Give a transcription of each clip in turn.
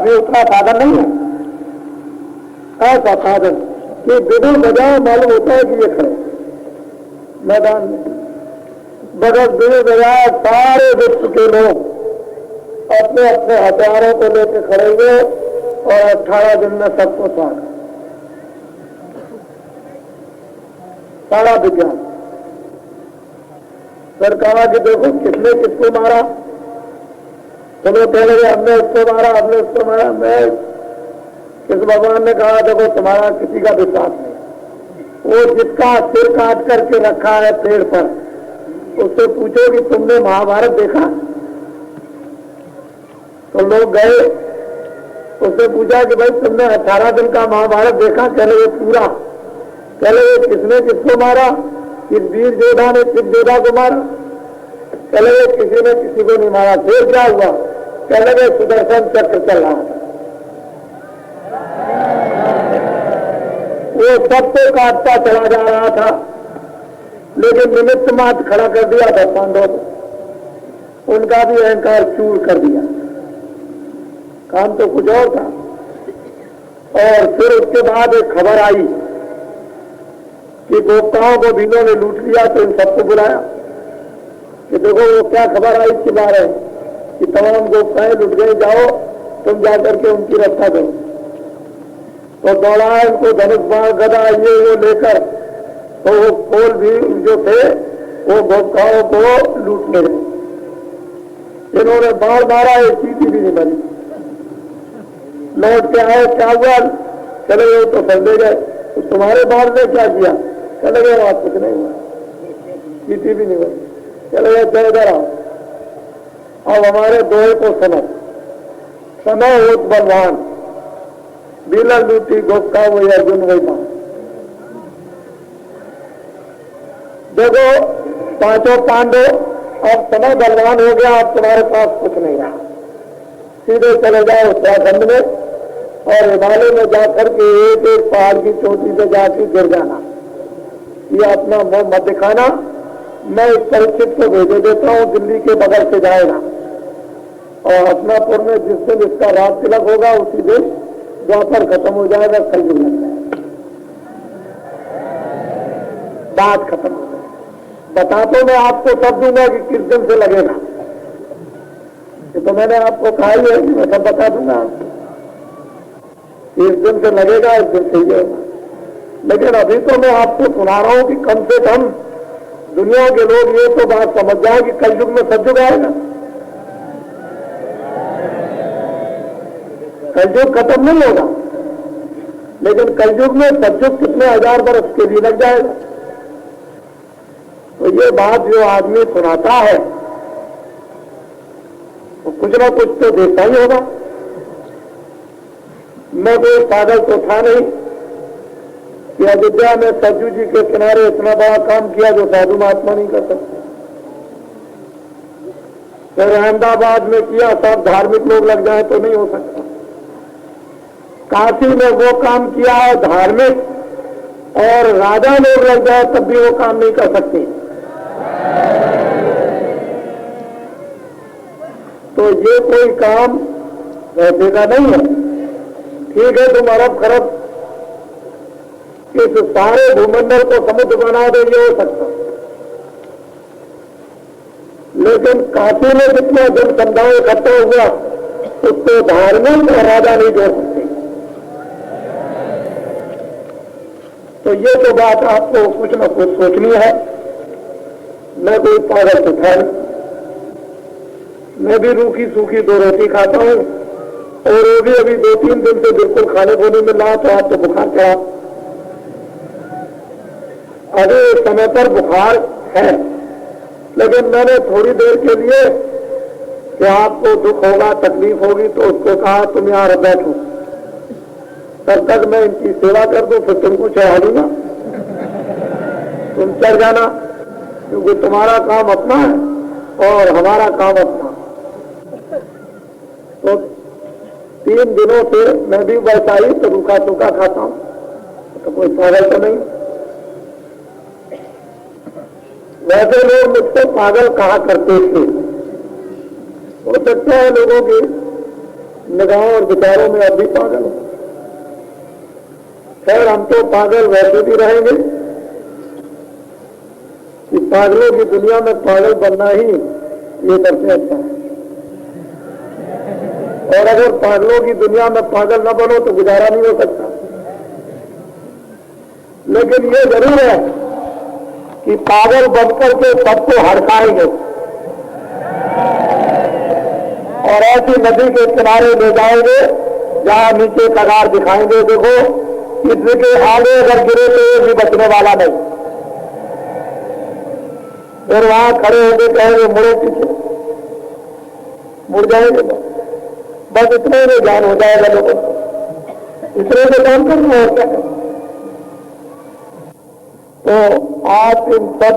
अभी उतना साधन नहीं है, ऐसा साधन कि बिना बजाय मालूम होता है कि ये खड़े मैदान में। बगल बिना बजाय सारे विश्व के लोग अपने अपने हथियारों को लेकर खड़े हुए और 18 दिन में सबको साथ सारा विज्ञान। फिर कहा कि देखो किसने किसको मारा, तो लोग कह रहे हमने उसको मारा, हमने उसको मारा। मैं किस भगवान ने कहा देखो तुम्हारा किसी का विश्वास नहीं, वो जिसका सिर काट करके रखा है पेड़ पर उससे पूछो कि तुमने महाभारत देखा, तो लोग गए उससे पूछा कि भाई तुमने 18 दिन का महाभारत देखा, कह रहे पूरा, कह रहे किसने किसको मारा, किस वीर योद्धा ने किस योद्धा को मारा, कह रहे किसी ने किसी को नहीं मारा। फिर क्या हुआ, कह लगे सुदर्शन चक्र चल रहा था, वो सबको काटता चला जा रहा था, लेकिन निमित्त मात्र खड़ा कर दिया था पांडवों को, उनका भी अहंकार चूर कर दिया, काम तो कुछ और था। और फिर उसके बाद एक खबर आई कि गोपकाओं को भीलों ने लूट लिया, तो इन सबको बुलाया कि देखो वो क्या खबर आई इसके बारे में कि तमाम गोपकाएं लुट गए, जाओ तुम जाकर के उनकी रक्षा करो। तो दौड़ाए उनको धनुष बाण गदा ये वो लेकर, तो वो खोल भी जो थे वो गोपकाओं को लूटने गए। इन्होंने बाढ़ मारा, एक चीटी भी नहीं बनी, लौट के आए, क्या हुआ, चले गए तो फंदे गए। तो तुम्हारे बाढ़ ने क्या किया, चले गए वहां, कुछ नहीं हुआ, चीटी भी नहीं बनी, चले गए चले इधर आओ। अब हमारे दोहे को समझ, समय होत बलवान, बीला लूटी गोपका वही अर्जुन वही मान। देखो पांचों पांडव, अब समय बलवान हो गया, अब तुम्हारे पास कुछ नहीं रहा, सीधे चले जाओ उत्तराखंड में और हिमालय में जाकर के एक एक पहाड़ की चोटी से जाके गिर जाना, ये अपना मुंह मत दिखाना। मैं इस परीक्षित को भेजे देता हूं, दिल्ली के बगल से जाएगा और हसनापुर में जिस दिन इसका राज तिलक होगा उसी दिन द्वापर खत्म हो जाएगा, कलयुग लग जाएगा, बात खत्म हो जाएगी। बता तो मैं आपको सब दूंगा कि किस दिन से लगेगा, ये तो मैंने आपको कहा ही है कि मैं सब बता दूंगा आपको, इस दिन से लगेगा, इस दिन से ये होगा। लेकिन अभी तो मैं आपको सुना रहा हूं कि कम से कम दुनिया के लोग ये तो बात समझ जाए कि कलयुग में सतयुग आएगा। कलयुग खत्म नहीं होगा, लेकिन कलयुग में सतयुग कितने हजार बरस के लिए लग जाएगा। तो ये बात जो आदमी सुनाता है तो कुछ ना कुछ तो देखता ही होगा। मैं कोई पागल तो था नहीं कि अयोध्या में सरजू जी के किनारे इतना बड़ा काम किया जो साधु महात्मा नहीं कर सकते। फिर अहमदाबाद में किया, सब धार्मिक लोग लग जाए तो नहीं हो सकता। काशी में वो काम किया है धार्मिक, और राजा लोग लग जाए तब भी वो काम नहीं कर सकते। तो ये कोई काम वैसे का नहीं है। ठीक है, तुम अरब खरब इस सारे भूमंडल को समुद्र बना दो, ये हो सकता, लेकिन काशी में जितना जन समुदाय इकट्ठा हुआ उसको धार्मिक और राजा नहीं जोड़ सकते। तो ये तो बात आपको कुछ न कुछ सोचनी है। मैं कोई पागल तो था नहीं, मैं भी रूखी सूखी 2 रोटी खाता हूं, और वो भी अभी 2-3 दिन से बिल्कुल खाने खोने में ला, तो आप तो बुखार चढ़ा। अभी इस समय पर बुखार है, लेकिन मैंने थोड़ी देर के लिए कि आपको दुख होगा, तकलीफ होगी, तो उसको कहा तुम यहां बैठो, तब तक मैं इनकी सेवा कर दूं, फिर तुमको चढ़ा दूंगा, तुम चढ़ जाना, क्योंकि तुम्हारा काम अपना है और हमारा काम अपना। तो 3 दिनों से मैं भी वैसा ही तो रूखा सूखा खाता हूं, तो कोई पागल तो नहीं। वैसे लोग मुझसे पागल कहा करते थे, हो सकता है लोगों की निगाहों और विचारों में अब भी पागल है। खैर, हम तो पागल वैसे भी रहेंगे कि पागलों की दुनिया में पागल बनना ही ये सबसे अच्छा है। और अगर पागलों की दुनिया में पागल न बनो तो गुजारा नहीं हो सकता। लेकिन ये जरूर है कि पागल बनकर के सबको हड़काएंगे और ऐसी नदी के किनारे ले जाएंगे जहां नीचे कगार दिखाएंगे, देखो इसके आगे अगर गिरे तो ये भी बचने वाला नहीं। फिर वहां खड़े होकर कहेंगे मुड़े पीछे, मुड़ जाएंगे। बस इतने में ज्ञान हो जाएगा लोगों को, इतने में काम करना है क्या। तो आप इन सब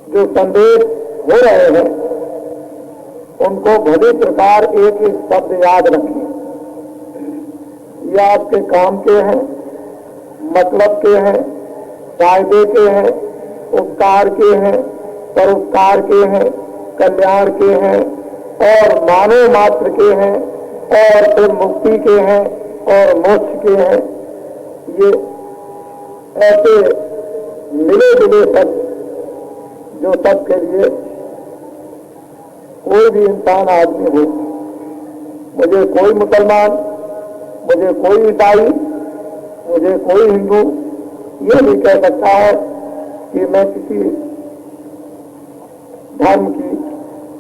जो संदेश हो रहे हैं उनको भली प्रकार एक एक शब्द याद रखें। ये आपके काम के हैं, मतलब के हैं, फायदे के हैं, उपकार के हैं, परोपकार के हैं, कल्याण के हैं और मानव मात्र के हैं और फिर मुक्ति के हैं और मोक्ष के हैं। ये ऐसे मिले जुले शब्द जो सबके लिए कोई भी इंसान आदमी हो, मुझे कोई मुसलमान, मुझे कोई ईसाई, मुझे कोई हिंदू ये नहीं कह सकता है कि मैं किसी धर्म की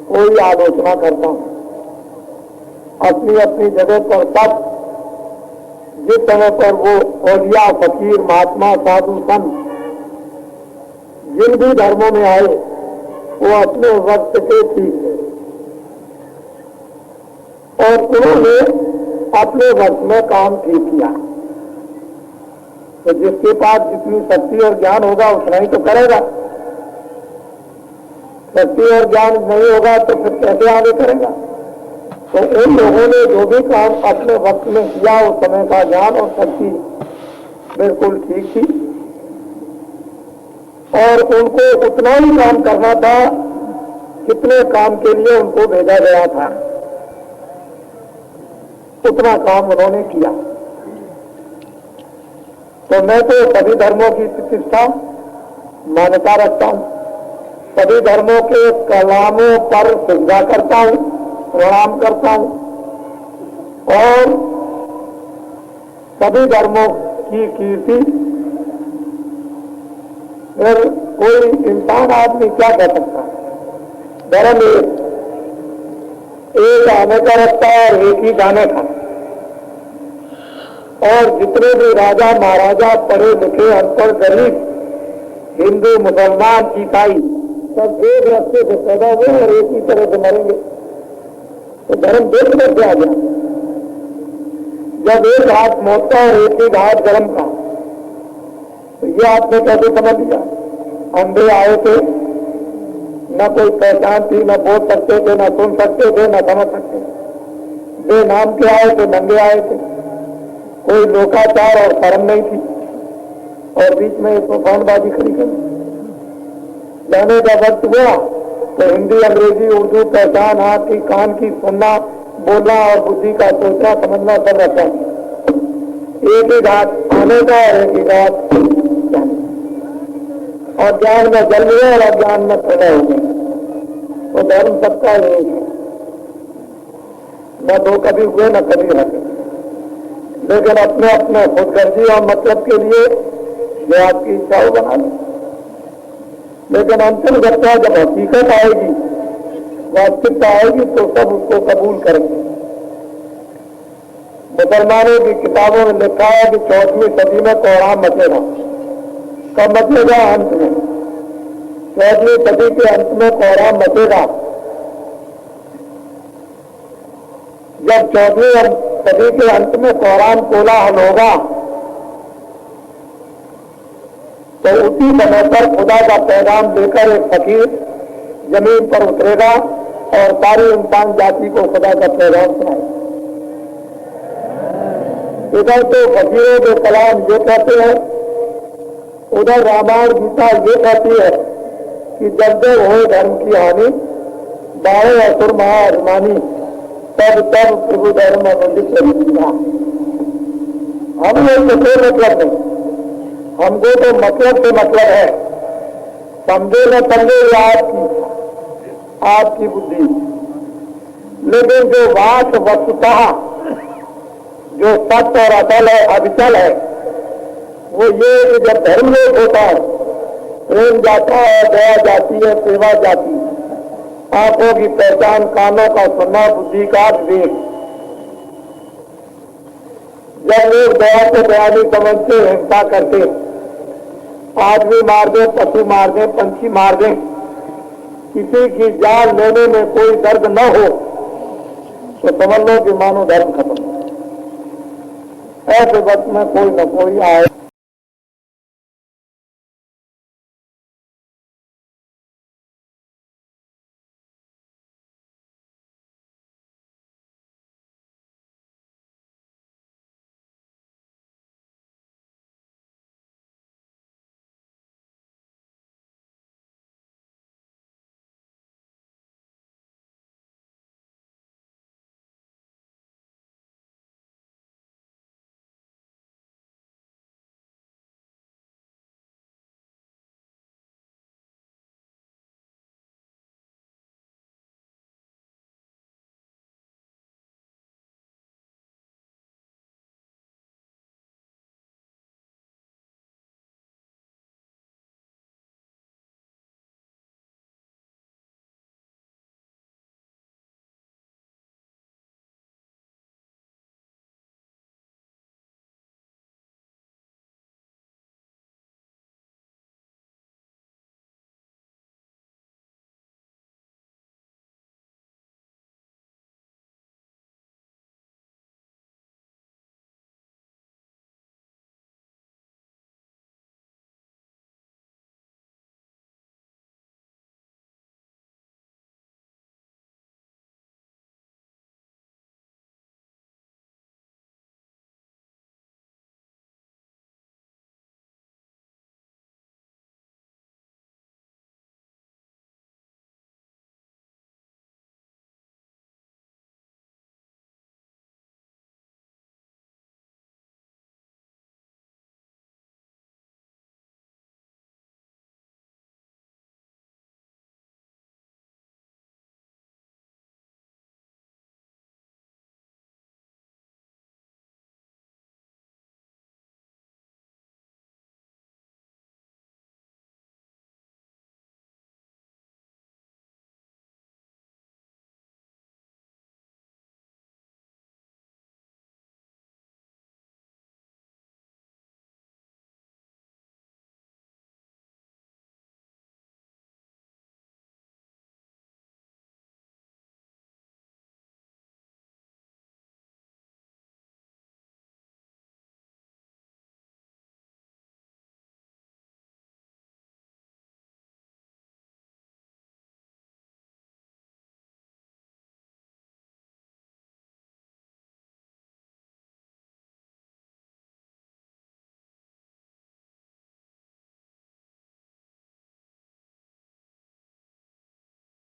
कोई आलोचना करता हूं। अपनी अपनी जगह पर सब जिस समय पर वो औलिया, फकीर, महात्मा, साधु, संत जिन भी धर्मों में आए वो अपने वक्त के ठीक है और उन्होंने अपने वक्त में काम ठीक किया। तो जिसके पास जितनी शक्ति और ज्ञान होगा उतना ही तो करेगा। शक्ति और ज्ञान नहीं होगा तो फिर कैसे आगे करेगा। तो उन लोगों ने जो भी काम अपने वक्त में किया उस समय का ज्ञान और शक्ति बिल्कुल ठीक थी और उनको उतना ही काम करना था कितने काम के लिए उनको भेजा गया था, उतना काम उन्होंने किया। तो मैं तो सभी धर्मों की प्रतिष्ठा मान्यता रखता हूं, सभी धर्मों के कलामों पर सजदा करता हूं, प्रणाम करता हूं और सभी धर्मों की कीर्ति। फिर कोई इंसान आदमी क्या कह सकता है। धर्म एक आने का रास्ता और एक ही जाने का। और जितने भी राजा महाराजा, पढ़े लिखे, अनपढ़, गरीब, हिंदू, मुसलमान, ईसाई सब एक रास्ते से पैदा हुए और एक ही तरह से मरेंगे। तो धर्म देश में से आ गया। जब एक हाथ मौत का और एक ही हाथ धर्म का, तो ये आपने कैसे समझ लिया। अंधे आए थे, न कोई पहचान थी, न बोल सकते थे, न सुन सकते थे, न समझ सकते थे। वे नाम के आए थे, नंगे आए थे, कोई लोकाचार और शर्म नहीं थी और बीच में एक तूफानबाजी खड़ी कर जाने का वक्त हुआ तो हिंदी, अंग्रेजी, उर्दू, पहचान, आंख की, कान की, सुनना, बोलना और बुद्धि का सोचना समझना सब रहता है। एक ही घाट आने का और एक ही घाट जाने, और ज्ञान में जल गया और अज्ञान में पैदा हो गया। तो धर्म सबका एक है, न दो कभी हुए न कभी रहते, लेकिन अपने अपने खुदगर्जी और मतलब के लिए जो आपकी इच्छा हो बना लो। लेकिन अंतिम घटना जब हकीकत आएगी, वास्तविकता आएगी तो सब उसको कबूल करेंगे। मुसलमानों की किताबों में लिखा है कि 14वीं सदी में कोहराम मचेगा। कब मचेगा? अंत में। 14वीं सदी के अंत में कोहराम मचेगा। जब 14वीं सदी के अंत में कोहराम कोलाहल होगा तो उसी समय पर खुदा का पैगाम लेकर एक फकीर जमीन पर उतरेगा और सारी इंसान जाति को खुदा का पैगाम सुनाएगा। इधर तो फकीरों के कलाम ये कहते हैं, उधर रामायण गीता ये कहती है कि जब जब हो धर्म की हानि, बाहे असुर महाअभिमानी, तब प्रभु धर्म में बंदिश होगा। हम लोग तो कोई मतलब नहीं, हमको तो मतलब से मतलब है। समझे न समझे आपकी बुद्धि, लेकिन जो बात वस्तुतः जो सत्य और अटल है, अविचल है, वो ये कि जब धर्म लोप होता है, प्रेम जाता है, दया जाती है, सेवा जाती है, आंखों की पहचान, कानों का सुनना, बुद्धि का विवेक। जब लोग दया को दया नहीं समझते, हिंसा करते, आदमी मार दे, पशु मार दे, पंछी मार दे, किसी की जान लेने में कोई दर्द न हो, तो समझ लो कि मानो धर्म खत्म। ऐसे वक्त में कोई न कोई आए।